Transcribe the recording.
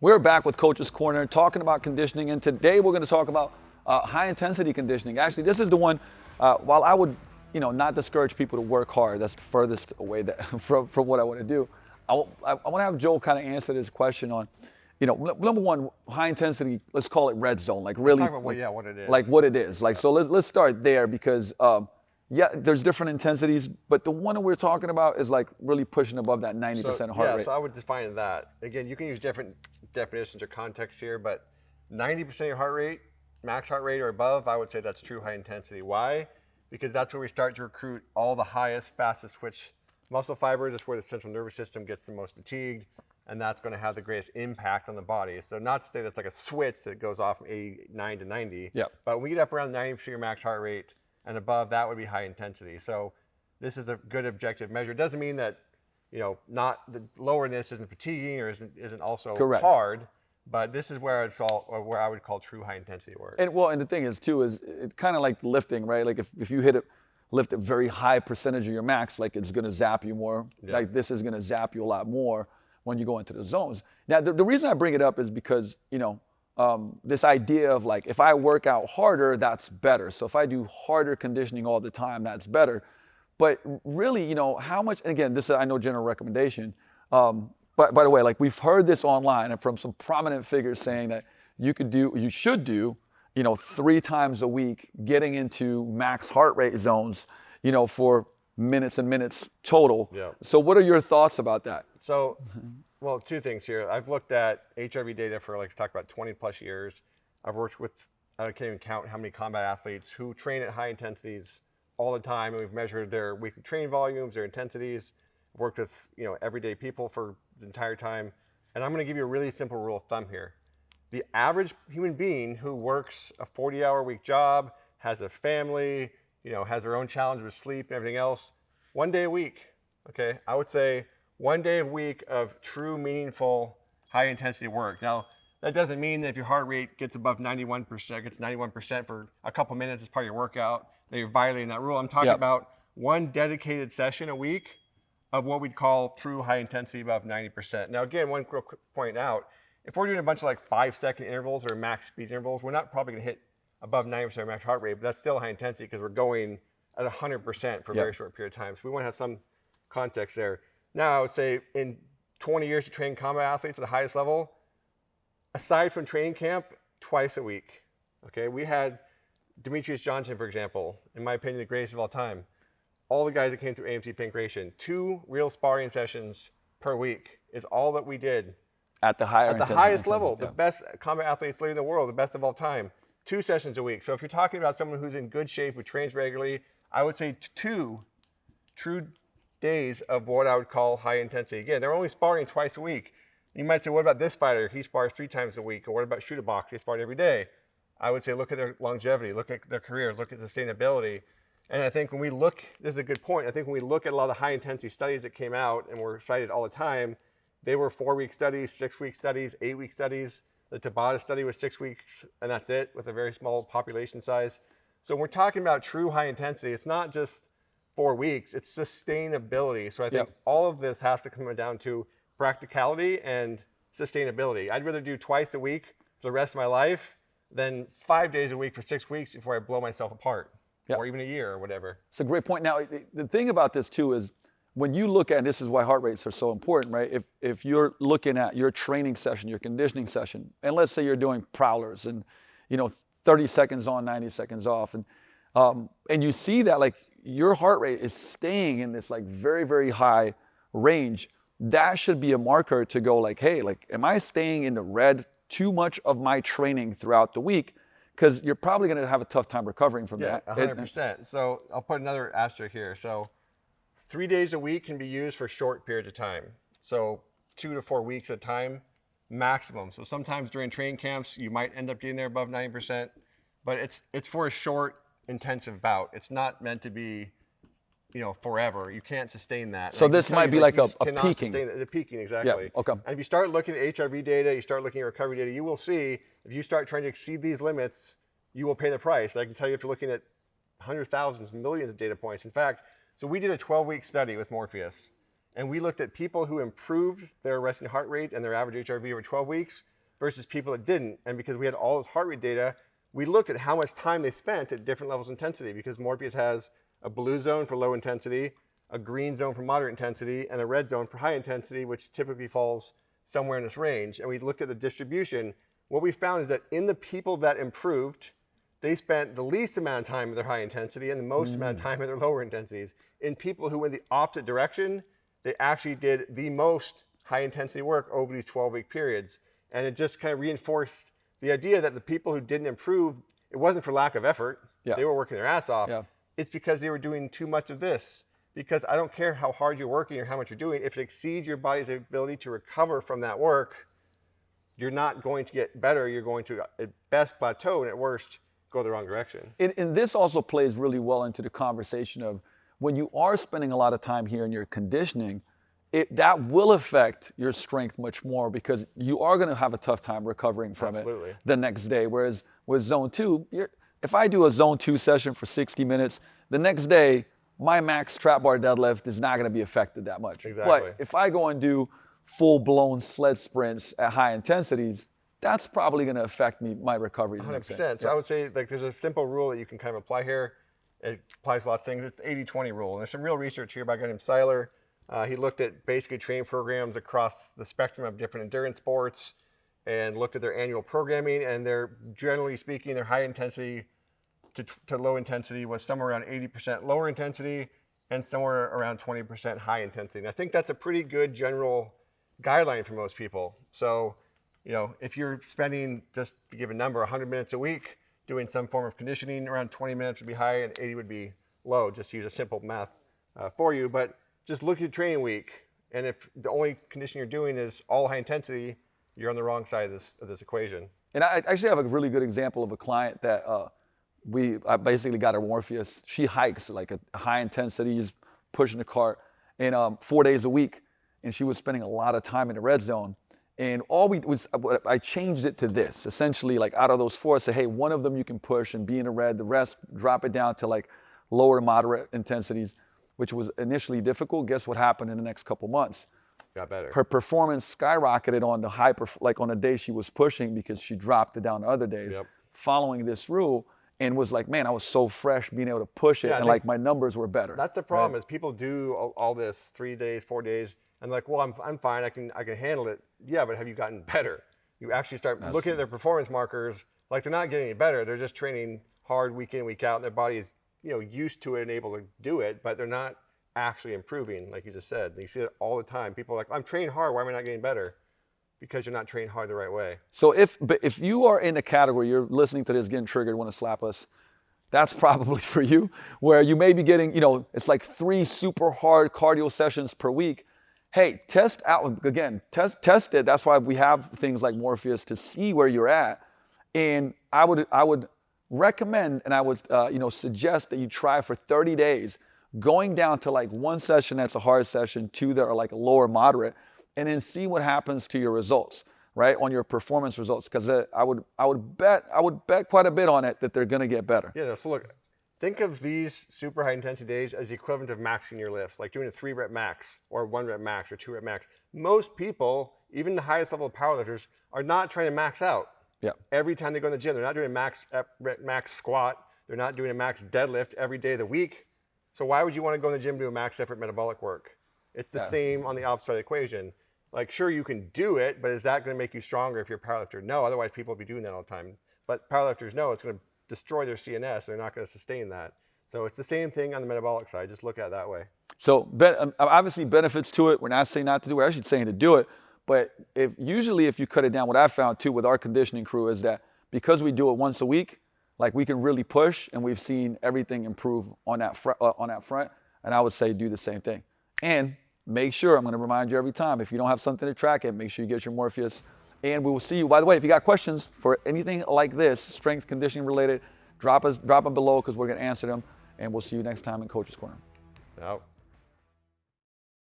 We're back with Coach's Corner talking about conditioning, and today we're going to talk about high intensity conditioning. Actually, this is the one, while I would not discourage people to work hard, that's the furthest away that, from what I want to do. I want to have Joel kind of answer this question on, number one, high intensity, let's call it red zone, like really, talk about what it is. Like what it is. Like, so let's start there because, there's different intensities, but the one that we're talking about is like really pushing above that 90% heart rate. So I would define that. Again, you can use different definitions or context here, but 90% of your heart rate, max heart rate or above, I would say that's true high intensity. Why? Because that's where we start to recruit all the highest, fastest twitch muscle fibers. That's where the central nervous system gets the most fatigued, and that's going to have the greatest impact on the body. So not to say that's like a switch that goes off from 89 to 90, but when we get up around 90% of your max heart rate and above, that would be high intensity. So this is a good objective measure. It doesn't mean that not the lower in this isn't fatiguing or isn't also Correct. hard, but this is where where I would call true high intensity work. And the thing is too is it's kind of like lifting, right? Like if you lift a very high percentage of your max, like it's going to zap you more. Yeah. Like this is going to zap you a lot more when you go into the zones. Now the reason I bring it up is because this idea of like if I work out harder, that's better. So if I do harder conditioning all the time, that's better. But really, how much, and again, this is, I know, general recommendation. But by the way, like we've heard this online and from some prominent figures saying that you should do, 3 times a week, getting into max heart rate zones, for minutes and minutes total. Yeah. So what are your thoughts about that? So, well, 2 things here. I've looked at HRV data for talk about 20 plus years. I've worked with, I can't even count how many combat athletes who train at high intensities all the time, and we've measured their weekly training volumes, their intensities. I've worked with everyday people for the entire time, and I'm going to give you a really simple rule of thumb here. The average human being who works a 40-hour-a-week job, has a family, has their own challenge with sleep and everything else, 1 day a week, okay? I would say 1 day a week of true, meaningful, high-intensity work. Now, that doesn't mean that if your heart rate gets above 91% for a couple minutes as part of your workout, that you're violating that rule. I'm talking about 1 dedicated session a week of what we'd call true high intensity above 90%. Now again, one real quick point out, if we're doing a bunch of 5-second intervals or max speed intervals, we're not probably gonna hit above 90% max heart rate, but that's still high intensity because we're going at 100% for a very short period of time. So we wanna have some context there. Now I would say in 20 years to train combat athletes at the highest level, aside from training camp, twice a week, okay? We had Demetrius Johnson, for example, in my opinion, the greatest of all time. All the guys that came through AMC Pancration, 2 real sparring sessions per week is all that we did. At the highest level, the best combat athletes in the world, the best of all time, 2 sessions a week. So if you're talking about someone who's in good shape, who trains regularly, I would say 2 true days of what I would call high intensity. Again, they're only sparring twice a week. You might say, what about this fighter? He spars 3 times a week. Or what about shoot a box? They spar every day. I would say look at their longevity, look at their careers, look at sustainability. And I think when we look, this is a good point, I think when we look at a lot of the high intensity studies that came out and were cited all the time, they were 4-week studies, 6-week studies, 8-week studies. The Tabata study was 6 weeks and that's it with a very small population size. So when we're talking about true high intensity, it's not just 4 weeks, it's sustainability. So I think all of this has to come down to practicality and sustainability. I'd rather do twice a week for the rest of my life than 5 days a week for 6 weeks before I blow myself apart, or even a year or whatever. It's a great point. Now, the thing about this too is when you look at, and this is why heart rates are so important, right? If you're looking at your training session, your conditioning session, and let's say you're doing prowlers and 30 seconds on, 90 seconds off, and you see that like your heart rate is staying in this like very, very high range, that should be a marker to go like, hey, like, am I staying in the red too much of my training throughout the week? Because you're probably going to have a tough time recovering from that. 100%. So I'll put another asterisk here. So 3 days a week can be used for short periods of time. So 2 to 4 weeks at a time, maximum. So sometimes during training camps, you might end up getting there above 90%, but it's for a short, intensive bout. It's not meant to be, forever. You can't sustain that. So this might be like a peaking. The peaking, exactly. Yeah, okay. And if you start looking at HRV data, you start looking at recovery data, you will see if you start trying to exceed these limits, you will pay the price. I can tell you if you're looking at hundreds, thousands, millions of data points. In fact, so we did a 12-week study with Morpheus. And we looked at people who improved their resting heart rate and their average HRV over 12 weeks versus people that didn't. And because we had all this heart rate data, we looked at how much time they spent at different levels of intensity, because Morpheus has a blue zone for low intensity, a green zone for moderate intensity, and a red zone for high intensity, which typically falls somewhere in this range. And we looked at the distribution. What we found is that in the people that improved, they spent the least amount of time at their high intensity and the most amount of time at their lower intensities. In people who went the opposite direction, they actually did the most high intensity work over these 12-week periods. And it just kind of reinforced the idea that the people who didn't improve, it wasn't for lack of effort. Yeah. They were working their ass off. Yeah. It's because they were doing too much of this. Because I don't care how hard you're working or how much you're doing, if it exceeds your body's ability to recover from that work, you're not going to get better. You're going to, at best, plateau, and at worst, go the wrong direction. And this also plays really well into the conversation of when you are spending a lot of time here in your conditioning, that will affect your strength much more, because you are going to have a tough time recovering from Absolutely. it the next day. Whereas with zone 2, if I do a zone 2 session for 60 minutes, the next day, my max trap bar deadlift is not going to be affected that much. Exactly. But if I go and do full-blown sled sprints at high intensities, that's probably going to affect my recovery the next day. 100%. So I would say, like, there's a simple rule that you can kind of apply here. It applies to lots of things. It's the 80-20 rule. And there's some real research here by a guy named Seiler. He looked at basically training programs across the spectrum of different endurance sports and looked at their annual programming. And they're, generally speaking, their high intensity to low intensity was somewhere around 80% lower intensity and somewhere around 20% high intensity. And I think that's a pretty good general guideline for most people. So, you know, if you're spending, just to give a number, 100 minutes a week doing some form of conditioning, around 20 minutes would be high and 80 would be low. Just to use a simple math for you. But just look at your training week. And if the only conditioning you're doing is all high intensity, you're on the wrong side of this equation. And I actually have a really good example of a client that I basically got her Morpheus. She hikes like a high intensity, is pushing the cart, and 4 days a week. And she was spending a lot of time in the red zone. And I changed it to this. Essentially, like out of those 4, I said, hey, one of them you can push and be in the red. The rest, drop it down to like lower to moderate intensities, which was initially difficult. Guess what happened in the next couple months? Got better. Her performance skyrocketed on like on the day she was pushing, because she dropped it down the other days. Yep. Following this rule, and was like, man, I was so fresh being able to push it, and like my numbers were better. That's the problem, is people do all this 3 days, 4 days, and like, well, I'm fine, I can handle it. Yeah, but have you gotten better? You actually start looking at their performance markers, like they're not getting any better. They're just training hard week in, week out, and their body is, you know, used to it and able to do it, but they're not actually improving, like you just said. You see it all the time. People are like, I'm training hard, why am I not getting better? Because you're not training hard the right way. So if you are in a category, you're listening to this, getting triggered, want to slap us, that's probably for you, where you may be getting, you know, it's like 3 super hard cardio sessions per week. Hey, test out, again, test it. That's why we have things like Morpheus to see where you're at. And I would recommend, and I would suggest that you try for 30 days, going down to like 1 session that's a hard session, 2 that are like a lower moderate, and then see what happens to your results, right? On your performance results, because I would bet quite a bit on it that they're going to get better. Yeah. So look, think of these super high intensity days as the equivalent of maxing your lifts, like doing a 3-rep max or 1-rep max or 2-rep max. Most people, even the highest level of powerlifters, are not trying to max out. Yeah. Every time they go in the gym, they're not doing a max squat. They're not doing a max deadlift every day of the week. So why would you want to go in the gym and do a max effort metabolic work? It's the same on the opposite side of the equation. Like, sure, you can do it, but is that going to make you stronger if you're a powerlifter? No, otherwise people would be doing that all the time. But powerlifters know it's going to destroy their CNS. They're not going to sustain that. So it's the same thing on the metabolic side. Just look at it that way. So obviously benefits to it. We're not saying not to do it. We're actually saying to do it. But usually if you cut it down, what I've found too with our conditioning crew is that because we do it once a week, like we can really push, and we've seen everything improve on that front. And I would say do the same thing. And make sure, I'm going to remind you every time, if you don't have something to track it, make sure you get your Morpheus. And we will see you. By the way, if you got questions for anything like this, strength conditioning related, drop them below, because we're going to answer them. And we'll see you next time in Coach's Corner. Out.